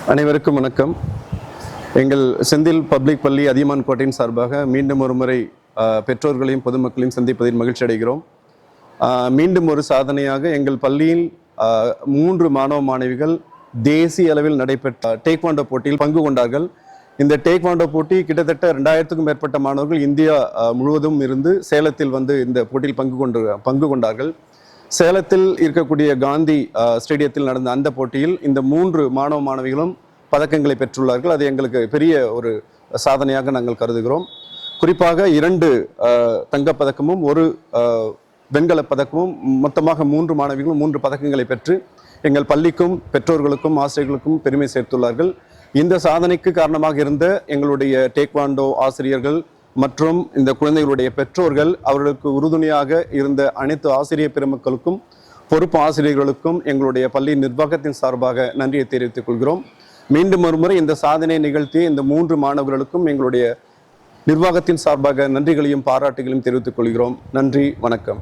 அனைவருக்கும் வணக்கம். எங்கள் செந்தில் பப்ளிக் பள்ளி அதியமான் கோட்டையின் சார்பாக மீண்டும் ஒரு முறை பெற்றோர்களையும் பொதுமக்களையும் சந்திப்பதில் மகிழ்ச்சி அடைகிறோம். மீண்டும் ஒரு சாதனையாக எங்கள் பள்ளியில் 3 மாணவ மாணவிகள் தேசிய அளவில் நடைபெற்ற டேக்வாண்டோ போட்டியில் பங்கு கொண்டார்கள். இந்த டேக்வாண்டோ போட்டி கிட்டத்தட்ட 2000க்கும் மேற்பட்ட மாணவர்கள் இந்தியா முழுவதும் இருந்து சேலத்தில் வந்து இந்த போட்டியில் பங்கு கொண்டார்கள். சேலத்தில் இருக்கக்கூடிய காந்தி ஸ்டேடியத்தில் நடந்த அந்த போட்டியில் இந்த 3 மாணவ மாணவிகளும் பதக்கங்களை பெற்றுள்ளார்கள். அது எங்களுக்கு பெரிய ஒரு சாதனையாக நாங்கள் கருதுகிறோம். குறிப்பாக 2 தங்கப்பதக்கமும் 1 வெண்கலப் பதக்கமும் மொத்தமாக 3 மாணவிகளும் 3 பதக்கங்களை பெற்று எங்கள் பள்ளிக்கும் பெற்றோர்களுக்கும் ஆசிரியர்களுக்கும் பெருமை சேர்த்துள்ளார்கள். இந்த சாதனைக்கு காரணமாக இருந்த எங்களுடைய டேக்வாண்டோ ஆசிரியர்கள் மற்றும் இந்த குழந்தைகளுடைய பெற்றோர்கள், அவர்களுக்கு உறுதுணையாக இருந்த அனைத்து ஆசிரியர் பெருமக்களுக்கும் பொறுப்பு ஆசிரியர்களுக்கும் எங்களுடைய பள்ளி நிர்வாகத்தின் சார்பாக நன்றியை தெரிவித்துக் கொள்கிறோம். மீண்டும் ஒரு முறை இந்த சாதனை நிகழ்த்திய இந்த 3 மாணவர்களுக்கும் எங்களுடைய நிர்வாகத்தின் சார்பாக நன்றிகளையும் பாராட்டுகளையும் தெரிவித்துக் கொள்கிறோம். நன்றி, வணக்கம்.